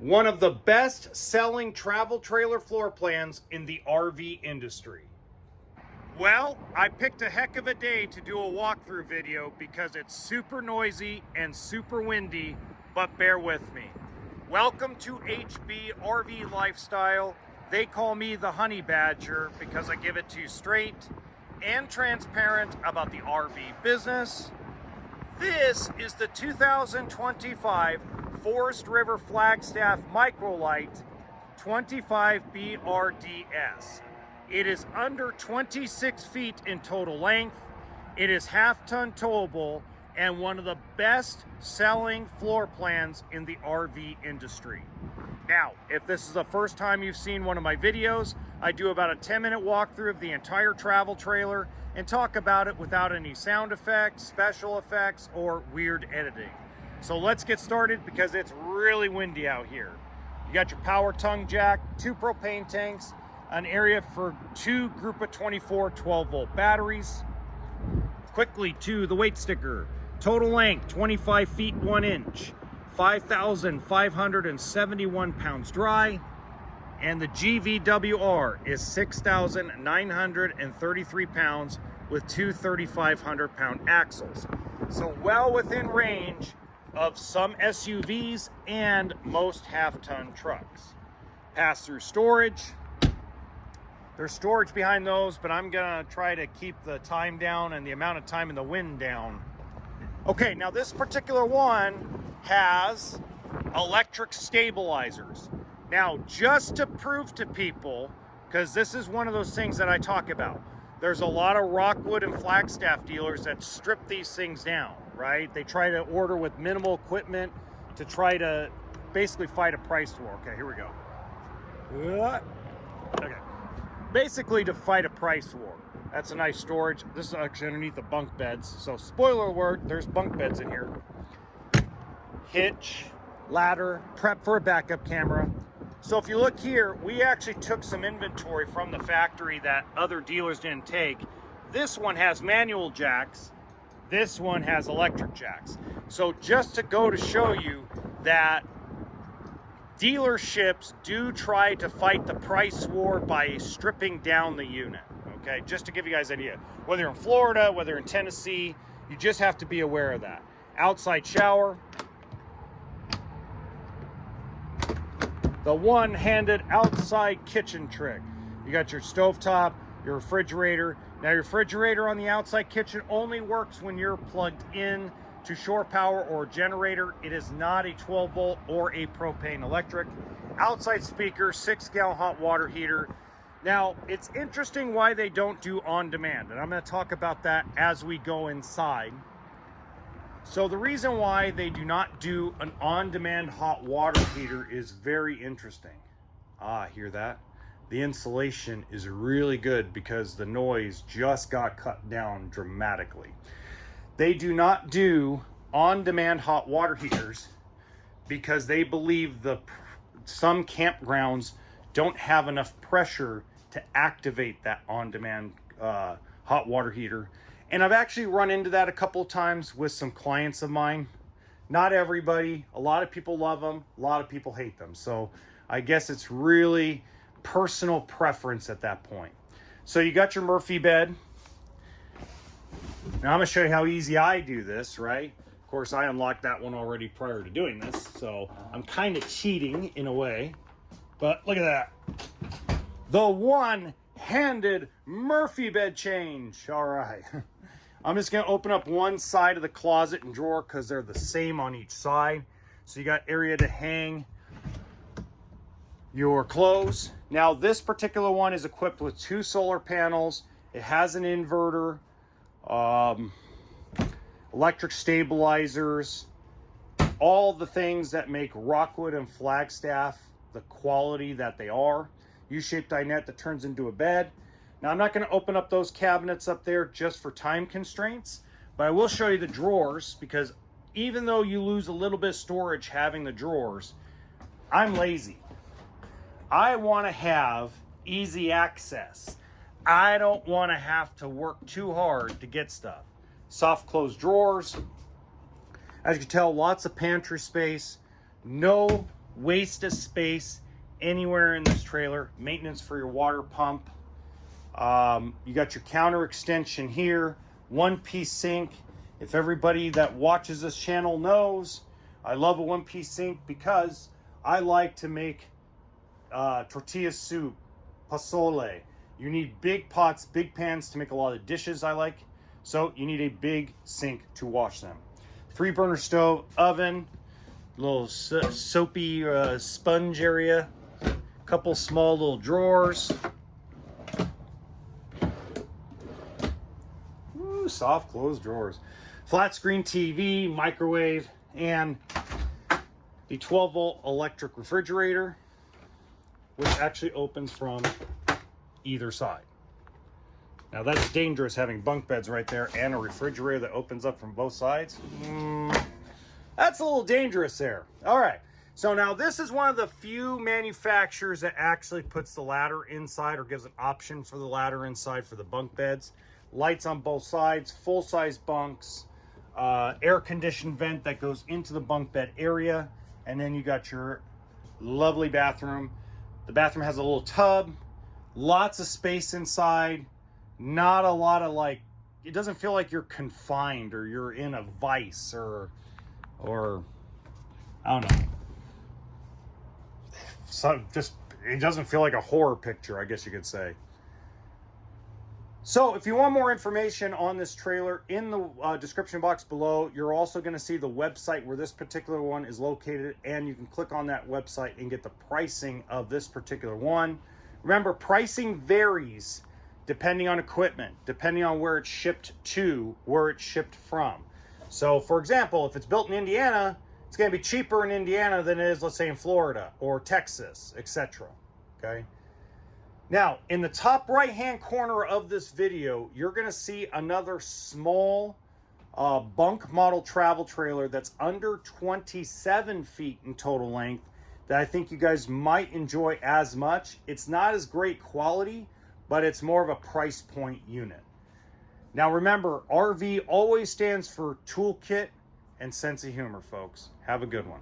one of the best selling travel trailer floor plans in the RV industry. Well, I picked a heck of a day to do a walkthrough video because it's super noisy and super windy, but bear with me. Welcome to HB RV Lifestyle. They call me the Honey Badger because I give it to you straight and transparent about the RV business. This is the 2025 Forest River Flagstaff Microlite 25 BRDS. It is under 26 feet in total length. It is half-ton towable and one of the best selling floor plans in the RV industry. Now, if this is the first time you've seen one of my videos, I do about a 10-minute walkthrough of the entire travel trailer and talk about it without any sound effects, special effects, or weird editing. So let's get started because it's really windy out here. You got your power tongue jack, 2 propane tanks, an area for 2 group of 24 12-volt batteries. Quickly to the weight sticker. Total length 25 feet 1 inch, 5,571 pounds dry, and the GVWR is 6,933 pounds with 2 3,500-pound axles. So well within range of some SUVs and most half-ton trucks. Pass-through storage. There's storage behind those, but I'm gonna try to keep the time down and the amount of time in the wind down. Okay, now this particular one has electric stabilizers. Now, just to prove to people, because this is one of those things that I talk about, there's a lot of Rockwood and Flagstaff dealers that strip these things down, right? They try to order with minimal equipment to try to basically fight a price war. Okay, here we go. Okay. Basically to fight a price war. That's a nice storage. This is actually underneath the bunk beds. So spoiler alert, there's bunk beds in here. Hitch, ladder, prep for a backup camera. So if you look here, we actually took some inventory from the factory that other dealers didn't take. This one has manual jacks. This one has electric jacks. So just to go to show you that dealerships do try to fight the price war by stripping down the unit. Okay, just to give you guys an idea. Whether you're in Florida, whether you're in Tennessee, you just have to be aware of that. Outside shower. The one-handed outside kitchen trick. You got your stovetop, your refrigerator. Now your refrigerator on the outside kitchen only works when you're plugged in to shore power or generator. It is not a 12-volt or a propane electric. Outside speaker, 6-gallon hot water heater. Now, it's interesting why they don't do on-demand, and I'm going to talk about that as we go inside. So the reason why they do not do an on-demand hot water heater is very interesting. Hear that? The insulation is really good because the noise just got cut down dramatically. They do not do on-demand hot water heaters because they believe some campgrounds don't have enough pressure to activate that on-demand hot water heater. And I've actually run into that a couple of times with some clients of mine. Not everybody. A lot of people love them. A lot of people hate them. So I guess it's really personal preference at that point. So you got your Murphy bed. Now I'm going to show you how easy I do this, right? Of course, I unlocked that one already prior to doing this. So I'm kind of cheating in a way. But look at that. The one-handed Murphy bed change. All right. I'm just going to open up one side of the closet and drawer because they're the same on each side. So you got area to hang your clothes. Now, this particular one is equipped with 2 solar panels. It has an inverter, electric stabilizers, all the things that make Rockwood and Flagstaff the quality that they are. U-shaped dinette that turns into a bed. Now, I'm not going to open up those cabinets up there just for time constraints, but I will show you the drawers because even though you lose a little bit of storage having the drawers, I'm lazy. I want to have easy access. I don't want to have to work too hard to get stuff. Soft closed drawers. As you can tell, lots of pantry space. No waste of space anywhere in this trailer. Maintenance for your water pump. You got your counter extension here, one-piece sink. If everybody that watches this channel knows, I love a one-piece sink because I like to make tortilla soup, pozole. You need big pots, big pans to make a lot of dishes I like. So you need a big sink to wash them. 3-burner stove, oven, little soapy sponge area, couple small little drawers. Ooh, soft closed drawers. Flat screen TV, microwave, and the 12-volt electric refrigerator, which actually opens from either side. Now that's dangerous, having bunk beds right there and a refrigerator that opens up from both sides. That's a little dangerous there. All right, so now this is one of the few manufacturers that actually puts the ladder inside or gives an option for the ladder inside for the bunk beds. Lights on both sides, full-size bunks, air-conditioned vent that goes into the bunk bed area, and then you got your lovely bathroom. The bathroom has a little tub, lots of space inside, not a lot of like, it doesn't feel like you're confined or you're in a vice or I don't know. So just, it doesn't feel like a horror picture, I guess you could say. So if you want more information on this trailer, in the description box below, you're also going to see the website where this particular one is located, and you can click on that website and get the pricing of this particular one. Remember, pricing varies depending on equipment, depending on where it's shipped to, where it's shipped from. So for example, if it's built in Indiana, it's going to be cheaper in Indiana than it is, let's say, in Florida or Texas, etc. Okay. Now, in the top right-hand corner of this video, you're going to see another small bunk model travel trailer that's under 27 feet in total length that I think you guys might enjoy as much. It's not as great quality, but it's more of a price point unit. Now remember, RV always stands for toolkit and sense of humor, folks. Have a good one.